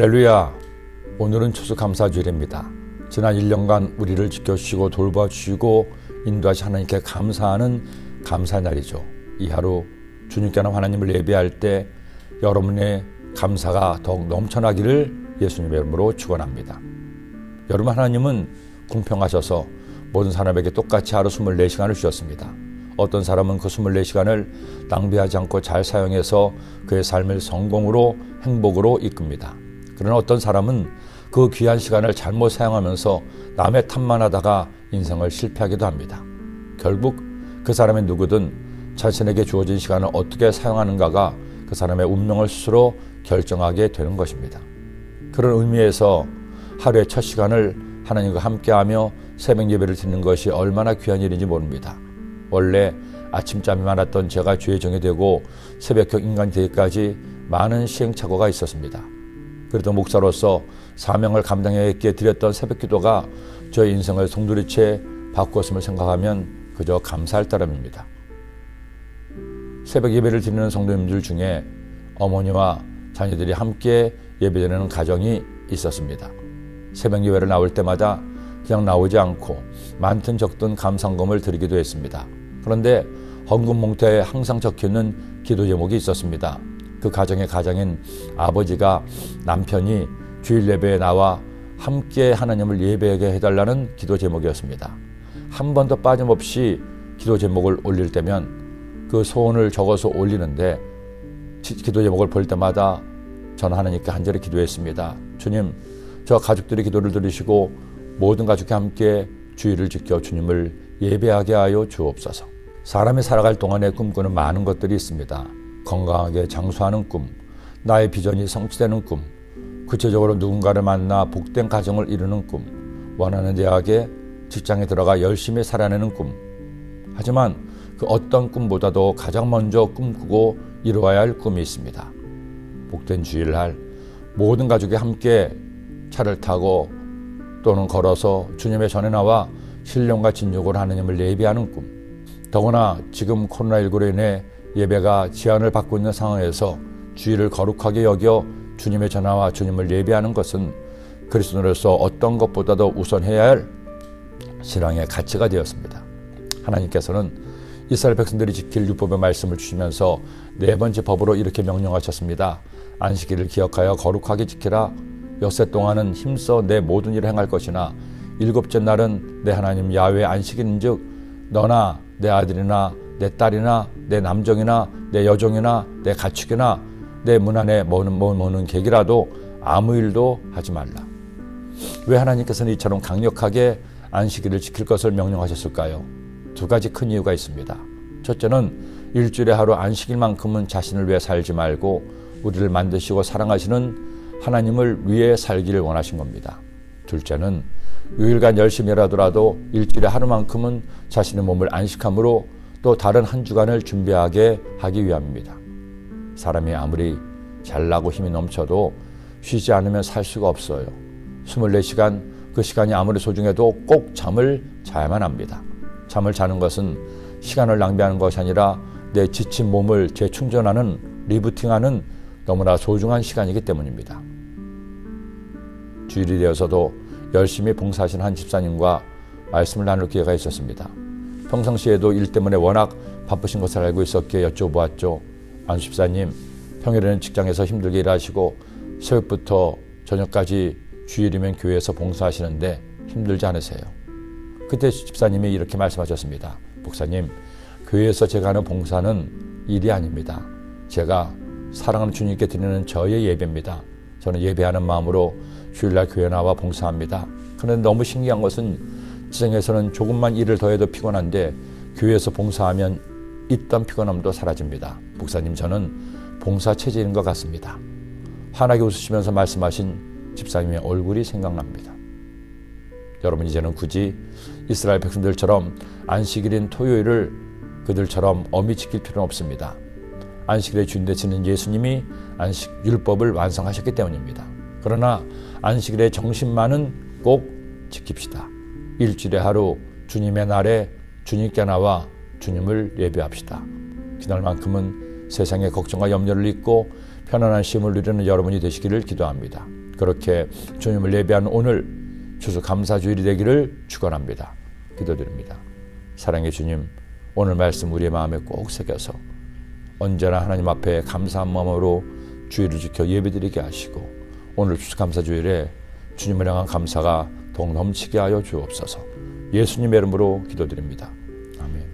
할렐루야. 오늘은 추수감사주일입니다. 지난 1년간 우리를 지켜주시고 돌봐주시고 인도하신 하나님께 감사하는 감사의 날이죠. 이 하루 주님께는 하나님을 예배할 때 여러분의 감사가 더욱 넘쳐나기를 예수님의 이름으로 축원합니다. 여러분, 하나님은 공평하셔서 모든 사람에게 똑같이 하루 24시간을 주셨습니다. 어떤 사람은 그 24시간을 낭비하지 않고 잘 사용해서 그의 삶을 성공으로 행복으로 이끕니다. 그러나 어떤 사람은 그 귀한 시간을 잘못 사용하면서 남의 탓만 하다가 인생을 실패하기도 합니다. 결국 그 사람의 누구든 자신에게 주어진 시간을 어떻게 사용하는가가 그 사람의 운명을 스스로 결정하게 되는 것입니다. 그런 의미에서 하루의 첫 시간을 하나님과 함께하며 새벽 예배를 드리는 것이 얼마나 귀한 일인지 모릅니다. 원래 아침잠이 많았던 제가 주의 종이 되고 새벽형 인간이 되기까지 많은 시행착오가 있었습니다. 그래도 목사로서 사명을 감당했기에 드렸던 새벽 기도가 저의 인생을 송두리째 바꾸었음을 생각하면 그저 감사할 따름입니다. 새벽 예배를 드리는 성도님들 중에 어머니와 자녀들이 함께 예배드리는 가정이 있었습니다. 새벽 예배를 나올 때마다 그냥 나오지 않고 많든 적든 감상금을 드리기도 했습니다. 그런데 헌금 봉투에 항상 적혀있는 기도 제목이 있었습니다. 그 가정의 가장인 아버지가 남편이 주일 예배에 나와 함께 하나님을 예배하게 해달라는 기도 제목이었습니다. 한 번도 빠짐없이 기도 제목을 올릴 때면 그 소원을 적어서 올리는데 기도 제목을 볼 때마다 저는 하나님께 간절히 기도했습니다. 주님, 저 가족들이 기도를 들으시고 모든 가족이 함께 주일을 지켜 주님을 예배하게 하여 주옵소서. 사람이 살아갈 동안에 꿈꾸는 많은 것들이 있습니다. 건강하게 장수하는 꿈, 나의 비전이 성취되는 꿈, 구체적으로 누군가를 만나 복된 가정을 이루는 꿈, 원하는 대학에 직장에 들어가 열심히 살아내는 꿈. 하지만 그 어떤 꿈보다도 가장 먼저 꿈꾸고 이루어야 할 꿈이 있습니다. 복된 주일을 할 모든 가족이 함께 차를 타고 또는 걸어서 주님의 전에 나와 신령과 진정으로 하나님을 예배하는 꿈. 더구나 지금 코로나19로 인해 예배가 제한을 받고 있는 상황에서 주일을 거룩하게 여겨 주님의 전화와 주님을 예배하는 것은 그리스도인으로서 어떤 것보다도 우선해야 할 신앙의 가치가 되었습니다. 하나님께서는 이스라엘 백성들이 지킬 율법의 말씀을 주시면서 네 번째 법으로 이렇게 명령하셨습니다. 안식일을 기억하여 거룩하게 지키라. 엿새 동안은 힘써 내 모든 일을 행할 것이나 일곱째 날은 내 하나님 야훼의 안식일인즉 너나 내 아들이나 내 딸이나 내 남종이나 내 여종이나 내 가축이나 내 문 안에 모는 객이라도 아무 일도 하지 말라. 왜 하나님께서는 이처럼 강력하게 안식일을 지킬 것을 명령하셨을까요? 두 가지 큰 이유가 있습니다. 첫째는 일주일에 하루 안식일만큼은 자신을 위해 살지 말고 우리를 만드시고 사랑하시는 하나님을 위해 살기를 원하신 겁니다. 둘째는 요일간 열심히 일하더라도 일주일에 하루만큼은 자신의 몸을 안식함으로 또 다른 한 주간을 준비하게 하기 위함입니다. 사람이 아무리 잘나고 힘이 넘쳐도 쉬지 않으면 살 수가 없어요. 24시간 그 시간이 아무리 소중해도 꼭 잠을 자야만 합니다. 잠을 자는 것은 시간을 낭비하는 것이 아니라 내 지친 몸을 재충전하는 리부팅하는 너무나 소중한 시간이기 때문입니다. 주일이 되어서도 열심히 봉사하신 한 집사님과 말씀을 나눌 기회가 있었습니다. 평상시에도 일 때문에 워낙 바쁘신 것을 알고 있었기에 여쭤보았죠. 안 집사님, 평일에는 직장에서 힘들게 일하시고 새벽부터 저녁까지 주일이면 교회에서 봉사하시는데 힘들지 않으세요? 그때 집사님이 이렇게 말씀하셨습니다. 목사님, 교회에서 제가 하는 봉사는 일이 아닙니다. 제가 사랑하는 주님께 드리는 저의 예배입니다. 저는 예배하는 마음으로 주일날 교회 나와 봉사합니다. 그런데 너무 신기한 것은 지정에서는 조금만 일을 더해도 피곤한데 교회에서 봉사하면 있던 피곤함도 사라집니다. 목사님, 저는 봉사 체질인 것 같습니다. 환하게 웃으시면서 말씀하신 집사님의 얼굴이 생각납니다. 여러분, 이제는 굳이 이스라엘 백성들처럼 안식일인 토요일을 그들처럼 엄히 지킬 필요는 없습니다. 안식일의 주인 되시는 예수님이 안식 율법을 완성하셨기 때문입니다. 그러나 안식일의 정신만은 꼭 지킵시다. 일주일에 하루 주님의 날에 주님께 나와 주님을 예배합시다. 그날만큼은 세상의 걱정과 염려를 잊고 편안한 쉼을 누리는 여러분이 되시기를 기도합니다. 그렇게 주님을 예배하는 오늘 추수감사주일이 되기를 축원합니다. 기도드립니다. 사랑의 주님, 오늘 말씀 우리의 마음에 꼭 새겨서 언제나 하나님 앞에 감사한 마음으로 주일을 지켜 예배드리게 하시고 오늘 추수감사주일에 주님을 향한 감사가 더욱 넘치게 하여 주옵소서. 예수님의 이름으로 기도드립니다. 아멘.